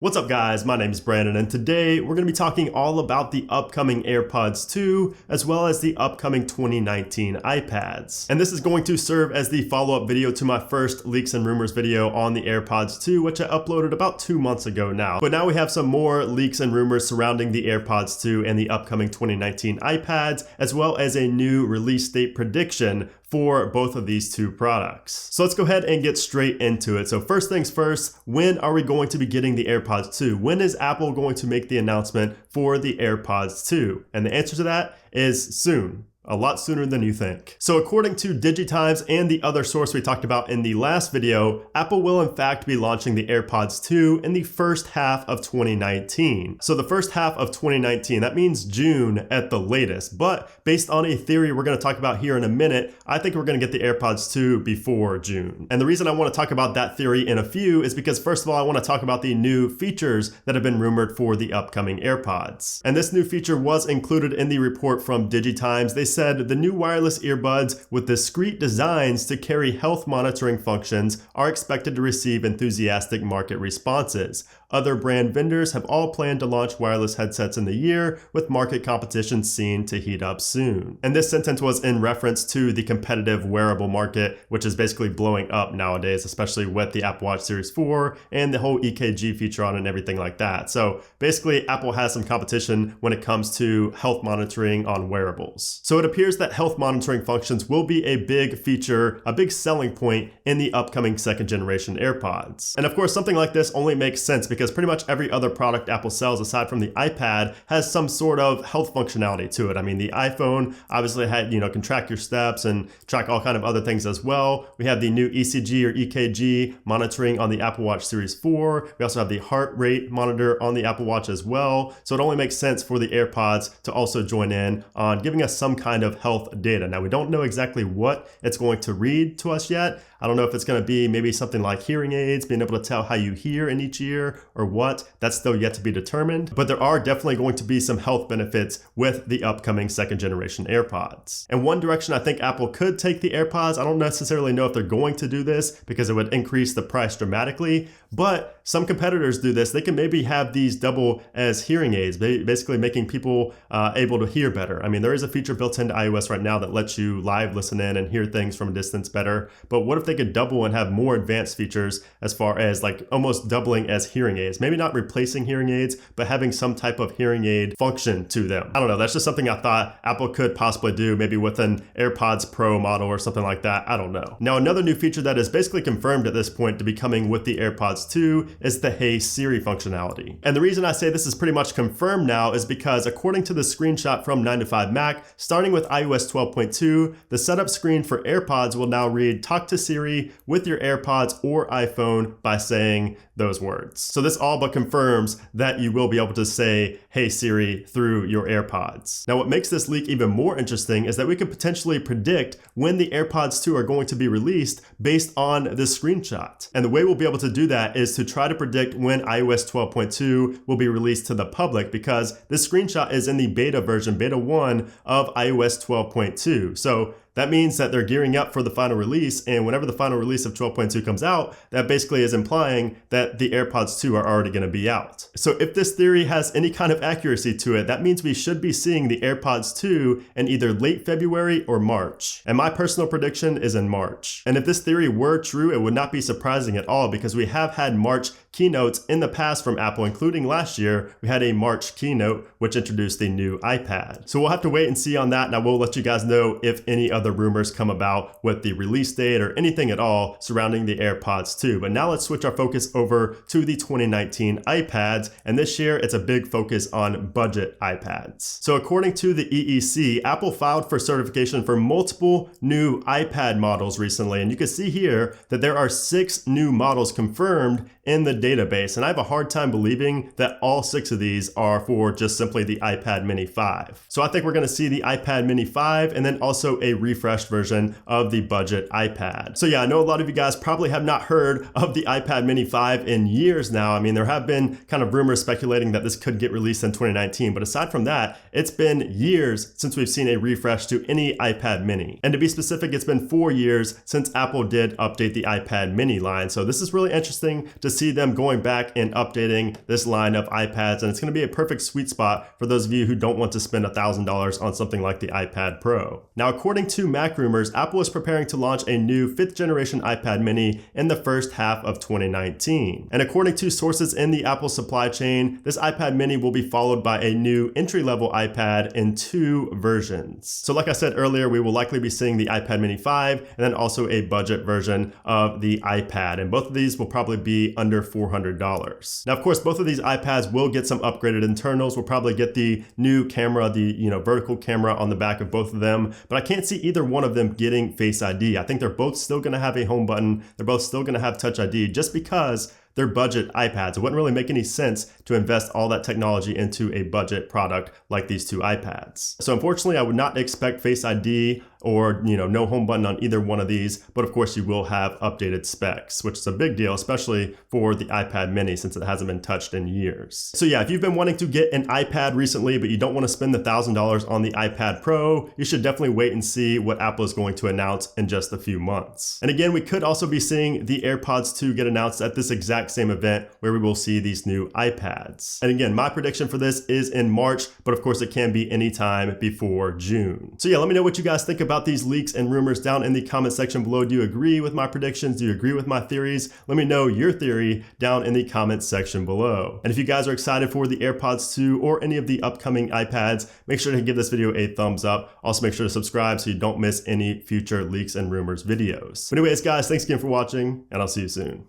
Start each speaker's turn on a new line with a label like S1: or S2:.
S1: What's up guys, my name is Brandon and today we're going to be talking all about the upcoming AirPods 2 as well as the upcoming 2019 iPads. And this is going to serve as the follow-up video to my first leaks and rumors video on the AirPods 2, which I uploaded about 2 months ago now. But now we have some more leaks and rumors surrounding the AirPods 2 and the upcoming 2019 iPads, as well as a new release date prediction for both of these two products. So let's go ahead and get straight into it. So first things first, when are we going to be getting the AirPods 2? When is Apple going to make the announcement for the AirPods 2? And the answer to that is soon. A lot sooner than you think. So according to DigiTimes and the other source we talked about in the last video, Apple will in fact be launching the AirPods 2 in the first half of 2019. So the first half of 2019, that means June at the latest. But based on a theory we're going to talk about here in a minute, I think we're going to get the AirPods 2 before June. And the reason I want to talk about that theory in a few is because first of all, I want to talk about the new features that have been rumored for the upcoming AirPods. And this new feature was included in the report from DigiTimes. They said the new wireless earbuds with discrete designs to carry health monitoring functions are expected to receive enthusiastic market responses. Other brand vendors have all planned to launch wireless headsets in the year, with market competition seen to heat up soon. And this sentence was in reference to the competitive wearable market, which is basically blowing up nowadays, especially with the Apple Watch Series 4 and the whole EKG feature on it and everything like that. So basically, Apple has some competition when it comes to health monitoring on wearables. So it appears that health monitoring functions will be a big feature, a big selling point in the upcoming second generation AirPods. And of course, something like this only makes sense because pretty much every other product Apple sells aside from the iPad has some sort of health functionality to it. I mean, the iPhone obviously can track your steps and track all kind of other things as well. We have the new ECG or EKG monitoring on the Apple Watch Series 4. We also have the heart rate monitor on the Apple Watch as well. So it only makes sense for the AirPods to also join in on giving us some kind of health data. Now, we don't know exactly what it's going to read to us yet. I don't know if it's going to be maybe something like hearing aids, being able to tell how you hear in each ear or what. That's still yet to be determined. But there are definitely going to be some health benefits with the upcoming second generation AirPods. And one direction I think Apple could take the AirPods, I don't necessarily know if they're going to do this because it would increase the price dramatically, but some competitors do this. They can maybe have these double as hearing aids, basically making people able to hear better. I mean, there is a feature built into iOS right now that lets you live listen in and hear things from a distance better. But what if they could double and have more advanced features as far as like almost doubling as hearing aids? Maybe not replacing hearing aids, but having some type of hearing aid function to them. I don't know. That's just something I thought Apple could possibly do, maybe with an AirPods Pro model or something like that. I don't know. Now, another new feature that is basically confirmed at this point to be coming with the AirPods 2 is the Hey Siri functionality. And the reason I say this is pretty much confirmed now is because according to the screenshot from 9to5Mac, starting with iOS 12.2, the setup screen for AirPods will now read, "Talk to Siri with your AirPods or iPhone by saying those words." So this all but confirms that you will be able to say, "Hey Siri" through your AirPods. Now, what makes this leak even more interesting is that we could potentially predict when the AirPods 2 are going to be released based on this screenshot. And the way we'll be able to do that is to try to predict when iOS 12.2 will be released to the public, because this screenshot is in the beta version, beta 1 of iOS 12.2. So that means that they're gearing up for the final release, and whenever the final release of 12.2 comes out, that basically is implying that the AirPods 2 are already going to be out. So if this theory has any kind of accuracy to it, that means we should be seeing the AirPods 2 in either late February or March. And my personal prediction is in March. And if this theory were true, it would not be surprising at all because we have had March keynotes in the past from Apple, including last year. We had a March keynote which introduced the new iPad. So we'll have to wait and see on that, and I will let you guys know if any other rumors come about with the release date or anything at all surrounding the AirPods 2. But now let's switch our focus over to the 2019 iPads, and this year it's a big focus on budget iPads. So according to the EEC, Apple filed for certification for multiple new iPad models recently, and you can see here that there are 6 new models confirmed in the database, and I have a hard time believing that all 6 of these are for just simply the iPad Mini 5. So I think we're going to see the iPad Mini 5 and then also a refresh refreshed version of the budget iPad. So yeah, I know a lot of you guys probably have not heard of the iPad mini 5 in years now. I mean, there have been kind of rumors speculating that this could get released in 2019, but aside from that, it's been years since we've seen a refresh to any iPad mini. And to be specific, it's been 4 years since Apple did update the iPad mini line. So this is really interesting to see them going back and updating this line of iPads, and it's going to be a perfect sweet spot for those of you who don't want to spend $1,000 on something like the iPad Pro. Now, according to Mac rumors, Apple is preparing to launch a new 5th generation iPad mini in the first half of 2019. And according to sources in the Apple supply chain, this iPad mini will be followed by a new entry-level iPad in 2 versions. So like I said earlier, we will likely be seeing the iPad mini 5 and then also a budget version of the iPad. And both of these will probably be under $400. Now, of course, both of these iPads will get some upgraded internals. We'll probably get the new camera, the vertical camera on the back of both of them, but I can't see either one of them getting Face ID. I think they're both still going to have a home button. They're both still going to have Touch ID just because they're budget iPads. It wouldn't really make any sense to invest all that technology into a budget product like these 2 iPads. So unfortunately, I would not expect Face ID or no home button on either one of these, but of course you will have updated specs, which is a big deal, especially for the iPad mini since it hasn't been touched in years. So yeah, if you've been wanting to get an iPad recently, but you don't want to spend the $1,000 on the iPad Pro, you should definitely wait and see what Apple is going to announce in just a few months. And again, we could also be seeing the AirPods 2 get announced at this exact same event where we will see these new iPads. And again, my prediction for this is in March, but of course it can be anytime before June. So yeah, let me know what you guys think about these leaks and rumors down in the comment section below. Do you agree with my predictions? Do you agree with my theories? Let me know your theory down in the comment section below. And if you guys are excited for the AirPods 2 or any of the upcoming iPads, make sure to give this video a thumbs up. Also make sure to subscribe so you don't miss any future leaks and rumors videos. But anyways, guys, thanks again for watching, and I'll see you soon.